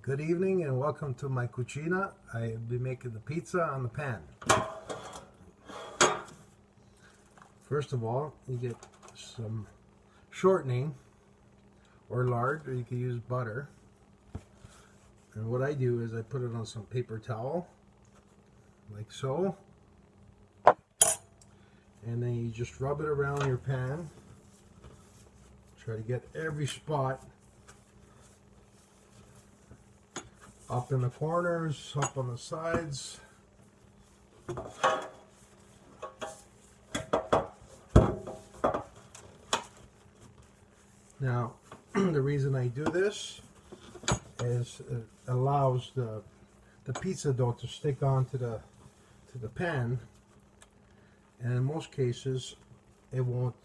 Good evening and welcome to my cucina. I'll be making the pizza on the pan. First of all, you get some shortening or lard, or you can use butter. And what I do is I put it on some paper towel, like so. And then you just rub it around your pan. Try to get every spot. Up in the corners, up on the sides. Now, the reason I do this is it allows the pizza dough to stick onto the pan, and in most cases it won't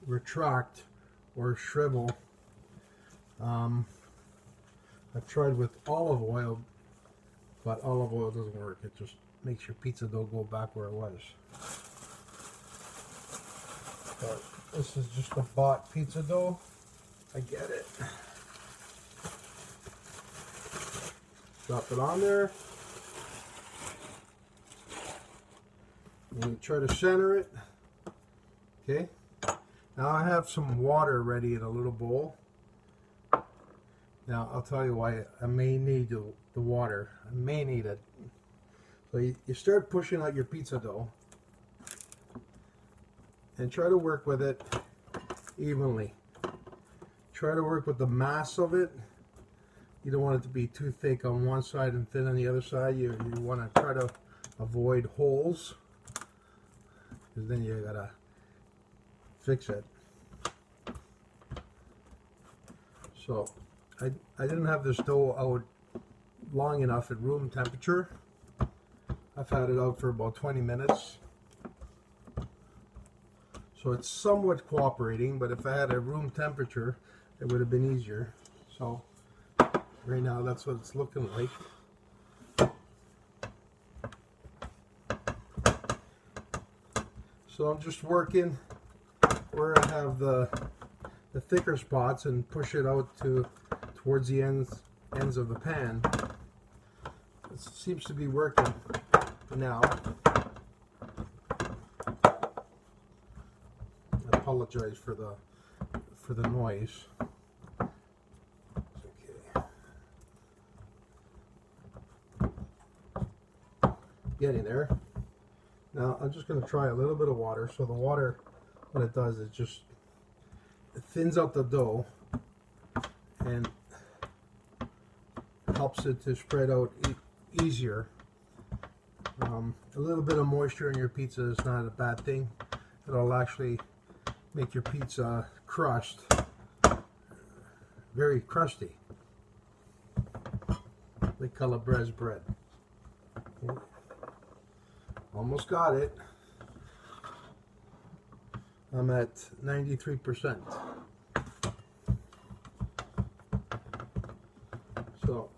retract or shrivel. I've tried with olive oil, but olive oil doesn't work. It just makes your pizza dough go back where it was. But this is just a bought pizza dough. I get it. Drop it on there. And try to center it. Okay. Now I have some water ready in a little bowl. Now, I'll tell you why I may need the water. I may need it. So you start pushing out your pizza dough and try to work with it evenly. Try to work with the mass of it. You don't want it to be too thick on one side and thin on the other side. You want to try to avoid holes, because then you gotta fix it. So I didn't have this dough out long enough at room temperature. I've had it out for about 20 minutes. So it's somewhat cooperating, but if I had a room temperature, it would have been easier. So right now that's what it's looking like. So I'm just working where I have the thicker spots and push it out towards the ends of the pan. It seems to be working now. I apologize for the noise. Okay. Getting there. Now I'm just going to try a little bit of water. So the water, what it does is just it thins out the dough and helps it to spread out easier. A little bit of moisture in your pizza is not a bad thing. It'll actually make your pizza crust very crusty, like Calabrese bread. Okay. Almost got it. I'm at 93%. So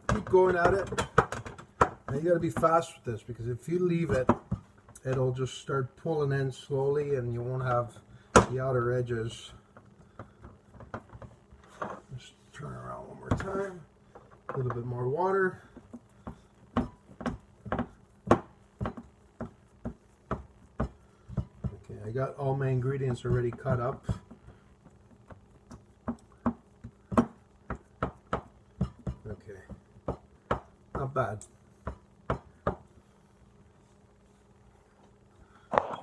keep going at it. And you got to be fast with this, because if you leave it, it'll just start pulling in slowly and you won't have the outer edges. Just turn around one more time. A little bit more water. Okay, I got all my ingredients already cut up. Okay, not bad.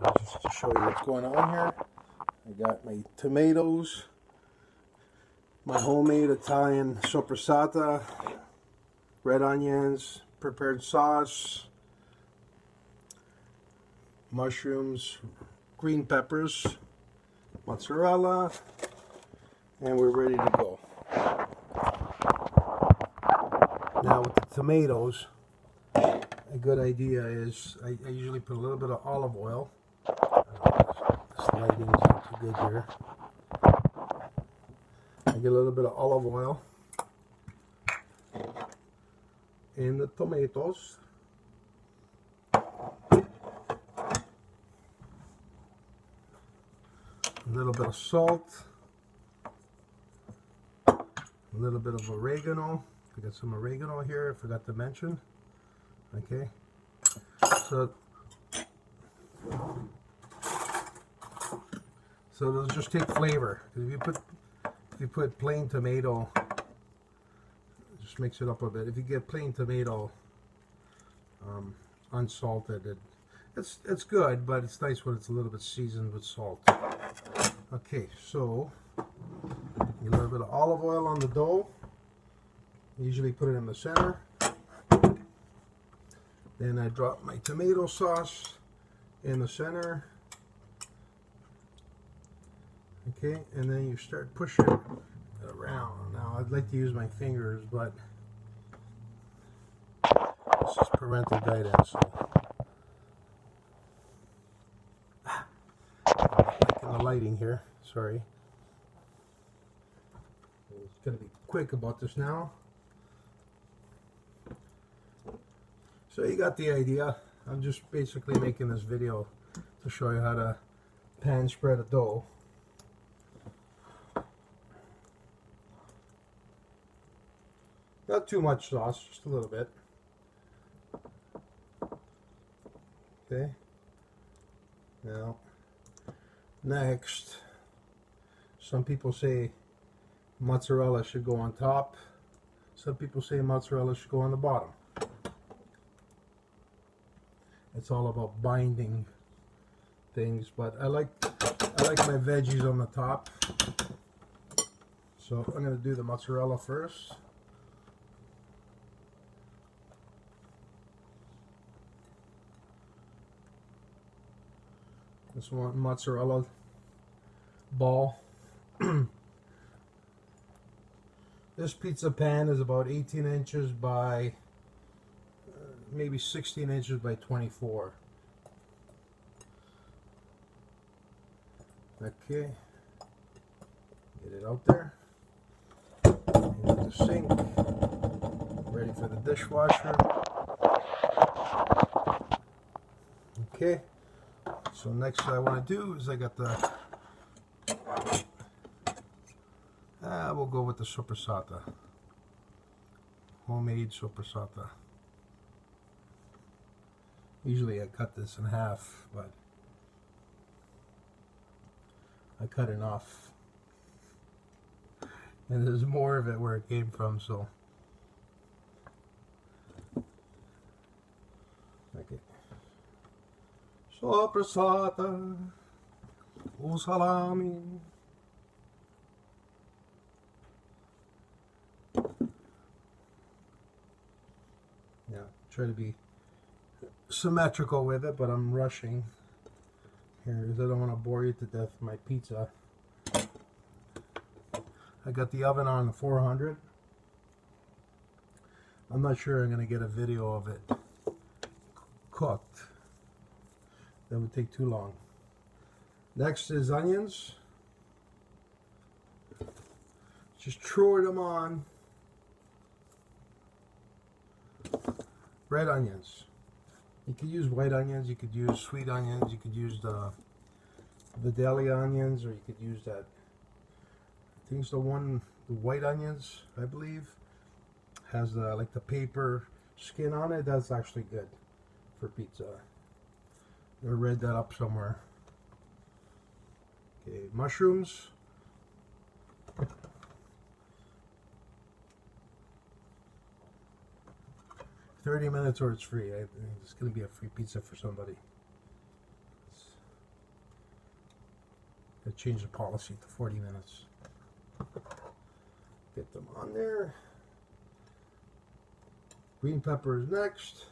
So just to show you what's going on here, I got my tomatoes, my homemade Italian soppressata, red onions, prepared sauce, mushrooms, green peppers, mozzarella, and we're ready to go. Now with the tomatoes, a good idea is I usually put a little bit of olive oil. This lighting is not too good here. I get a little bit of olive oil in the tomatoes. A little bit of salt. A little bit of oregano. I got some oregano here, I forgot to mention. Okay. So it'll just take flavor. If you put plain tomato, just mix it up a bit. If you get plain tomato, unsalted, it's good, but it's nice when it's a little bit seasoned with salt. Okay, so a little bit of olive oil on the dough. Usually put it in the center. Then I drop my tomato sauce in the center. Okay, and then you start pushing it around. Now I'd like to use my fingers, but this is parental guidance. So. I'm liking the lighting here. Sorry. It's going to be quick about this now. So you got the idea. I'm just basically making this video to show you how to pan spread a dough. Not too much sauce, just a little bit. Okay. Now, next, some people say mozzarella should go on top. Some people say mozzarella should go on the bottom. It's all about binding things, but I like my veggies on the top. So I'm going to do the mozzarella first. This one, mozzarella ball. This pizza pan is about 18 inches by maybe 16 inches by 24. Okay, get it out there. Into the sink. Ready for the dishwasher. Okay. So next I want to do is I got the, we'll go with the soppressata. Homemade soppressata. Usually I cut this in half, but I cut enough. And there's more of it where it came from, so. Okay. Soppressata, o salami. Yeah, try to be symmetrical with it, but I'm rushing here because I don't want to bore you to death with my pizza. I got the oven on 400. I'm not sure I'm going to get a video of it cooked. That would take too long. Next is onions. Just throw them on. Red onions. You could use white onions, you could use sweet onions, you could use the Vidalia onions, or you could use that. I think it's the white onions, I believe, has the, like the paper skin on it. That's actually good for pizza. I read that up somewhere. Okay, mushrooms. 30 minutes or it's free. It's going to be a free pizza for somebody. Gotta change the policy to 40 minutes. Get them on there. Green pepper is next.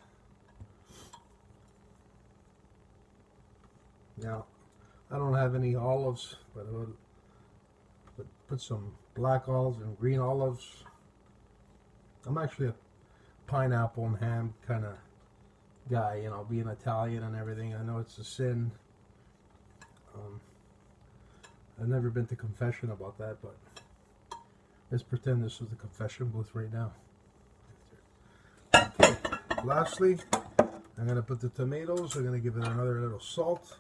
Now, I don't have any olives, but I would put some black olives and green olives. I'm actually a pineapple and ham kind of guy, you know, being Italian and everything. I know it's a sin. I've never been to confession about that, but let's pretend this is the confession booth right now. Okay, lastly, I'm going to put the tomatoes. I'm going to give it another little salt.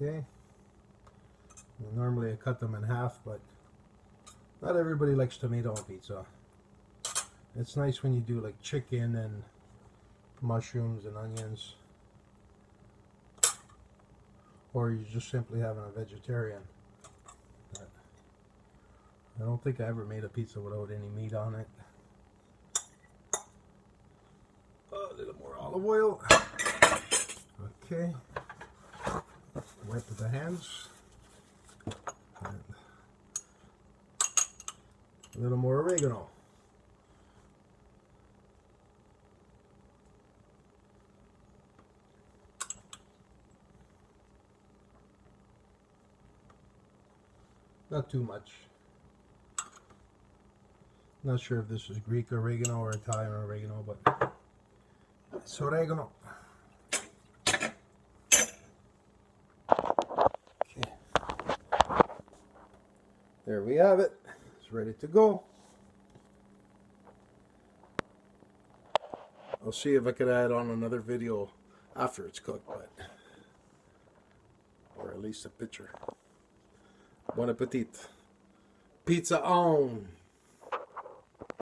Okay. Normally I cut them in half, but not everybody likes tomato on pizza. It's nice when you do like chicken and mushrooms and onions, or you're just simply having a vegetarian. But I don't think I ever made a pizza without any meat on it. A little more olive oil. Okay. Wipe with the hands. And a little more oregano. Not too much. Not sure if this is Greek oregano or Italian oregano, but it's oregano. Okay. There we have it. It's ready to go. I'll see if I could add on another video after it's cooked, but or at least a picture. Bon appetit. Pizza on!